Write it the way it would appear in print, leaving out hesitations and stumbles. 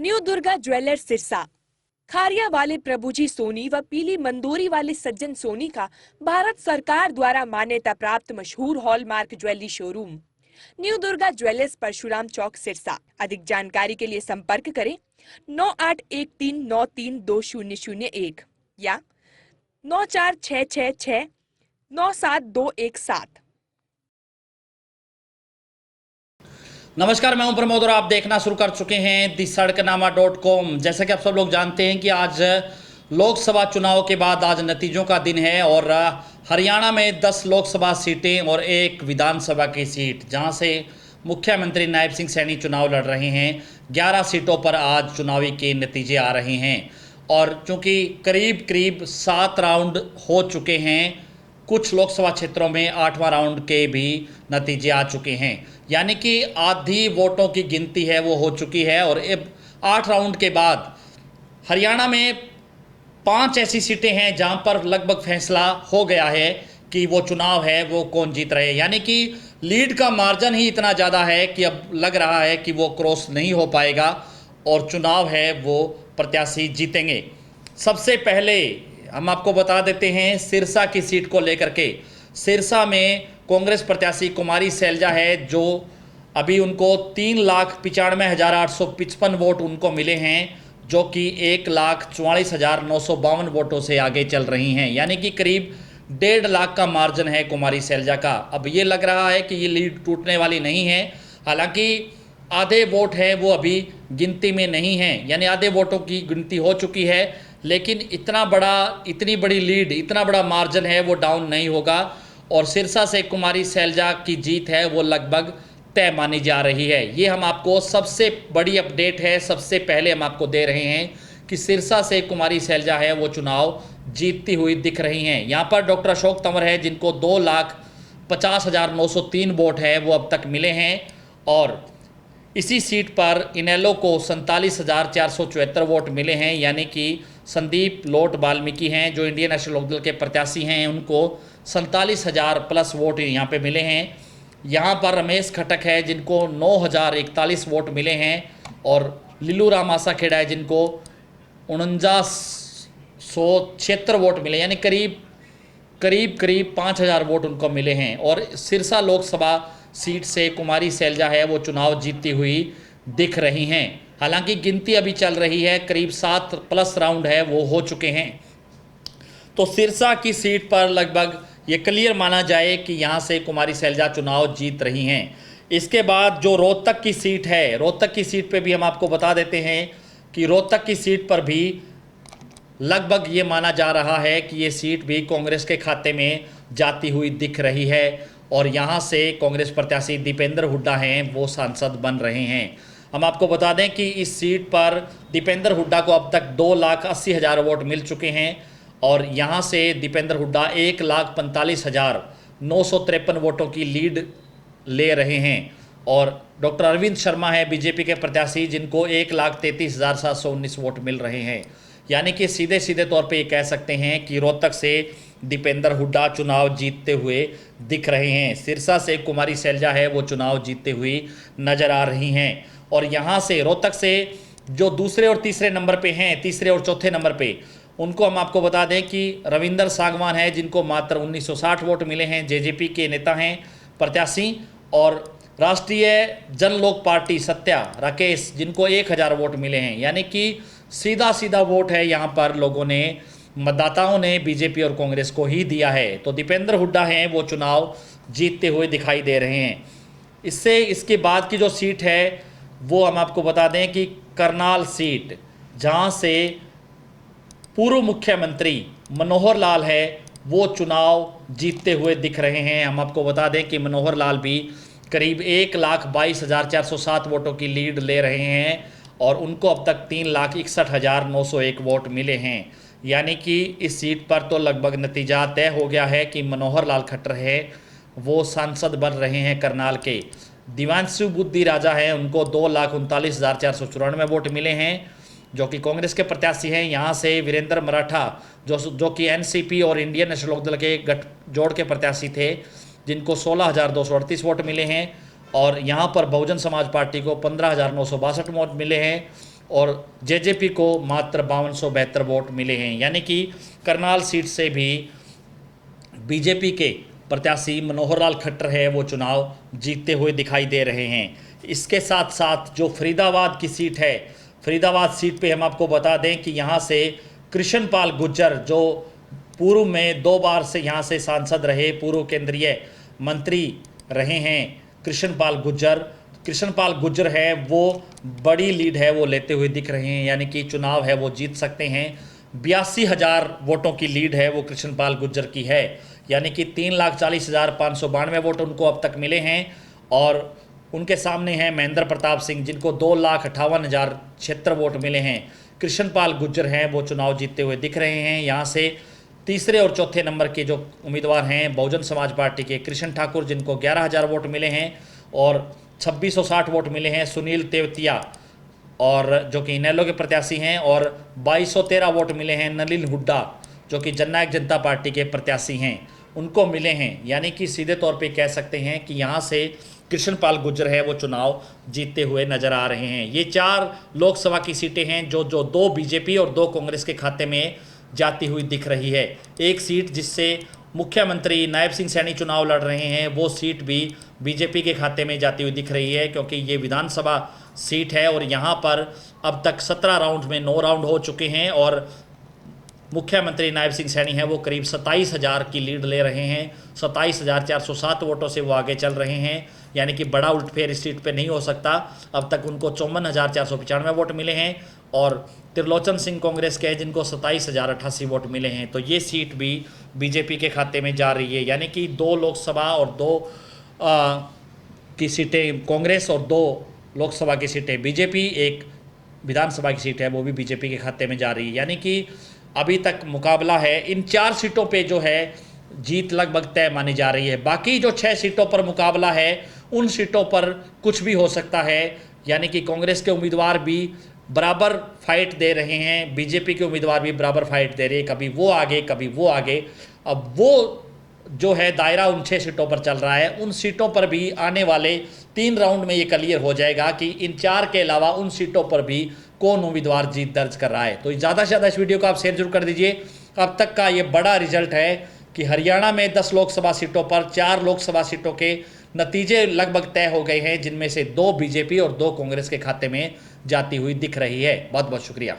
New Durga jewellers Sirsa. Khariya वाले प्रभुजी सोनी व पीली मंदोरी वाले सज्जन सोनी का भारत सरकार द्वारा मान्यता प्राप्त मशहूर hallmark jewellery showroom new Durga jewellers Parshuram Chowk Sirsa. अधिक जानकारी के लिए संपर्क करें 9813932001 या 9466697217। नमस्कार, मैं हूं प्रमोद और आप देखना शुरू कर चुके हैं दी सड़कनामा.com। जैसा कि आप सब लोग जानते हैं कि आज लोकसभा चुनाव के बाद आज नतीजों का दिन है और हरियाणा में 10 लोकसभा सीटें और एक विधानसभा की सीट जहां से मुख्यमंत्री नायब सिंह सैनी चुनाव लड़ रहे हैं। 11 सीटों पर आज चुनावी के नतीजे आ रहे हैं और चूंकि करीब करीब 7 राउंड हो चुके हैं, कुछ लोकसभा क्षेत्रों में 8वां राउंड के भी नतीजे आ चुके हैं, यानी कि आधी वोटों की गिनती है वो हो चुकी है। और अब 8 राउंड के बाद हरियाणा में 5 ऐसी सीटें हैं जहां पर लगभग फैसला हो गया है कि वो चुनाव है वो कौन जीत रहे हैं, यानी कि लीड का मार्जिन ही इतना ज़्यादा है कि अब लग रहा है कि वो क्रॉस नहीं हो पाएगा और चुनाव है वो प्रत्याशी जीतेंगे। सबसे पहले हम आपको बता देते हैं सिरसा की सीट को लेकर के। सिरसा में कांग्रेस प्रत्याशी कुमारी सैलजा है, जो अभी उनको 3,95,855 वोट उनको मिले हैं, जो कि 1,44,952 वोटों से आगे चल रही हैं, यानी कि करीब 1.5 लाख का मार्जिन है कुमारी सैलजा का। अब ये लग रहा है कि ये लीड टूटने वाली नहीं है, हालांकि आधे वोट हैं वो अभी गिनती में नहीं हैं, यानी आधे वोटों की गिनती हो चुकी है, लेकिन इतनी बड़ी लीड, इतना बड़ा मार्जिन है वो डाउन नहीं होगा और सिरसा से कुमारी सैलजा की जीत है वो लगभग तय मानी जा रही है। ये हम आपको सबसे बड़ी अपडेट है, सबसे पहले हम आपको दे रहे हैं कि सिरसा से कुमारी सैलजा है वो चुनाव जीतती हुई दिख रही हैं। यहाँ पर डॉक्टर अशोक तंवर है जिनको 2,50,903 वोट है वो अब तक मिले हैं और इसी सीट पर इनेलो को 47,474 वोट मिले हैं, यानी कि संदीप लोट वाल्मीकि हैं जो इंडियन नेशनल लोकदल के प्रत्याशी हैं, उनको 47,000 प्लस वोट यहाँ पे मिले हैं। यहाँ पर रमेश खटक है जिनको 9,041 वोट मिले हैं और लिल्लू राम आसाखेड़ा है जिनको 49,176 वोट मिले, यानी करीब 5,000 वोट उनको मिले हैं। और सिरसा लोकसभा सीट से कुमारी सैलजा है वो चुनाव जीतती हुई दिख रही हैं। हालांकि गिनती अभी चल रही है, करीब 7 प्लस राउंड है वो हो चुके हैं, तो सिरसा की सीट पर लगभग ये क्लियर माना जाए कि यहाँ से कुमारी सैलजा चुनाव जीत रही हैं। इसके बाद जो रोहतक की सीट है, रोहतक की सीट पे भी हम आपको बता देते हैं कि रोहतक की सीट पर भी लगभग ये माना जा रहा है कि ये सीट भी कांग्रेस के खाते में जाती हुई दिख रही है और यहाँ से कांग्रेस प्रत्याशी दीपेंद्र हुड्डा हैं वो सांसद बन रहे हैं। हम आपको बता दें कि इस सीट पर दीपेंद्र हुड्डा को अब तक 2,80,000 वोट मिल चुके हैं और यहाँ से दीपेंद्र हुड्डा 1,45,953 वोटों की लीड ले रहे हैं और डॉक्टर अरविंद शर्मा है बीजेपी के प्रत्याशी जिनको 1,33,719 वोट मिल रहे हैं, यानी कि सीधे सीधे तौर पे ये कह सकते हैं कि रोहतक से दीपेंद्र हुड्डा चुनाव जीतते हुए दिख रहे हैं। सिरसा से कुमारी सैलजा है वो चुनाव जीतते हुई नज़र आ रही हैं और यहाँ से रोहतक से जो दूसरे और तीसरे नंबर पे हैं, तीसरे और चौथे नंबर पे, उनको हम आपको बता दें कि रविंदर सागवान है जिनको मात्र 1,960 वोट मिले हैं, जेजेपी के नेता हैं प्रत्याशी, और राष्ट्रीय जन लोक पार्टी सत्या राकेश जिनको 1,000 वोट मिले हैं, यानी कि सीधा सीधा वोट है यहाँ पर लोगों ने, मतदाताओं ने बीजेपी और कांग्रेस को ही दिया है। तो दीपेंद्र हुड्डा हैं वो चुनाव जीतते हुए दिखाई दे रहे हैं। इसके बाद की जो सीट है वो हम आपको बता दें कि करनाल सीट, जहाँ से पूर्व मुख्यमंत्री मनोहर लाल है वो चुनाव जीतते हुए दिख रहे हैं। हम आपको बता दें कि मनोहर लाल भी करीब 1,22,407 वोटों की लीड ले रहे हैं और उनको अब तक 3,61,901 वोट मिले हैं, यानी कि इस सीट पर तो लगभग नतीजा तय हो गया है कि मनोहर लाल खट्टर है वो सांसद बन रहे हैं करनाल के। दिवांशु बुद्धि राजा हैं, उनको 2,39,494 वोट मिले हैं जो कि कांग्रेस के प्रत्याशी हैं। यहाँ से वीरेंद्र मराठा जो कि एनसीपी और इंडियन नेशनल लोकदल के गठजोड़ के प्रत्याशी थे जिनको 16,238 वोट मिले हैं और यहाँ पर बहुजन समाज पार्टी को 15,962 वोट मिले हैं और जेजेपी को मात्र 5272 वोट मिले हैं। यानी कि करनाल सीट से भी बीजेपी के प्रत्याशी मनोहर लाल खट्टर है वो चुनाव जीतते हुए दिखाई दे रहे हैं। इसके साथ साथ जो फरीदाबाद की सीट है, फरीदाबाद सीट पे हम आपको बता दें कि यहाँ से कृष्णपाल गुर्जर जो पूर्व में 2 बार से यहाँ से सांसद रहे, पूर्व केंद्रीय मंत्री रहे हैं कृष्णपाल गुर्जर है वो बड़ी लीड है वो लेते हुए दिख रहे हैं। यानी कि चुनाव है वो जीत सकते हैं। 82,000 वोटों की लीड है वो कृष्णपाल गुर्जर की है। यानी कि 3,40,592 वोट उनको अब तक मिले हैं। और उनके सामने हैं महेंद्र प्रताप सिंह जिनको 2,58,076 वोट मिले हैं। कृष्णपाल गुर्जर हैं वो चुनाव जीतते हुए दिख रहे हैं। यहाँ से तीसरे और चौथे नंबर के जो उम्मीदवार हैं बहुजन समाज पार्टी के कृष्ण ठाकुर जिनको 11,000 वोट मिले हैं और 2660 वोट मिले हैं सुनील तेवतिया और जो कि इनेलो के प्रत्याशी हैं, और 2213 वोट मिले हैं नलिन हुड्डा जो कि जननायक जनता पार्टी के प्रत्याशी हैं, उनको मिले हैं। यानी कि सीधे तौर पे कह सकते हैं कि यहाँ से कृष्णपाल गुर्जर है वो चुनाव जीतते हुए नजर आ रहे हैं। ये 4 लोकसभा की सीटें हैं जो 2 बीजेपी और 2 कांग्रेस के खाते में जाती हुई दिख रही है। एक सीट जिससे मुख्यमंत्री नायब सिंह सैनी चुनाव लड़ रहे हैं वो सीट भी बीजेपी के खाते में जाती हुई दिख रही है, क्योंकि ये विधानसभा सीट है और यहाँ पर अब तक 17 राउंड में 9 राउंड हो चुके हैं और मुख्यमंत्री नायब सिंह सैनी है वो करीब 27,000 की लीड ले रहे हैं। 27,407 वोटों से वो आगे चल रहे हैं। यानी कि बड़ा उल्टफेर इस सीट पे नहीं हो सकता। अब तक उनको 54,495 वोट मिले हैं और त्रिलोचन सिंह कांग्रेस के हैं जिनको 27,088 वोट मिले हैं। तो ये सीट भी बीजेपी के खाते में जा रही है। यानी कि 2 लोकसभा और 2 की सीटें कांग्रेस और 2 लोकसभा की सीटें बीजेपी, एक विधानसभा की सीट है वो भी बीजेपी के खाते में जा रही है। यानी कि अभी तक मुकाबला है इन 4 सीटों पे जो है जीत लगभग तय मानी जा रही है। बाकी जो 6 सीटों पर मुकाबला है उन सीटों पर कुछ भी हो सकता है। यानी कि कांग्रेस के उम्मीदवार भी बराबर फाइट दे रहे हैं, बीजेपी के उम्मीदवार भी बराबर फाइट दे रहे हैं, कभी वो आगे कभी वो आगे। अब वो जो है दायरा उन 6 सीटों पर चल रहा है, उन सीटों पर भी आने वाले 3 राउंड में ये क्लियर हो जाएगा कि इन 4 के अलावा उन सीटों पर भी कौन उम्मीदवार जीत दर्ज कर रहा है। तो ज़्यादा से ज़्यादा इस वीडियो को आप शेयर जरूर कर दीजिए। अब तक का ये बड़ा रिजल्ट है कि हरियाणा में 10 लोकसभा सीटों पर 4 लोकसभा सीटों के नतीजे लगभग तय हो गए हैं, जिनमें से 2 बीजेपी और 2 कांग्रेस के खाते में जाती हुई दिख रही है। बहुत बहुत शुक्रिया।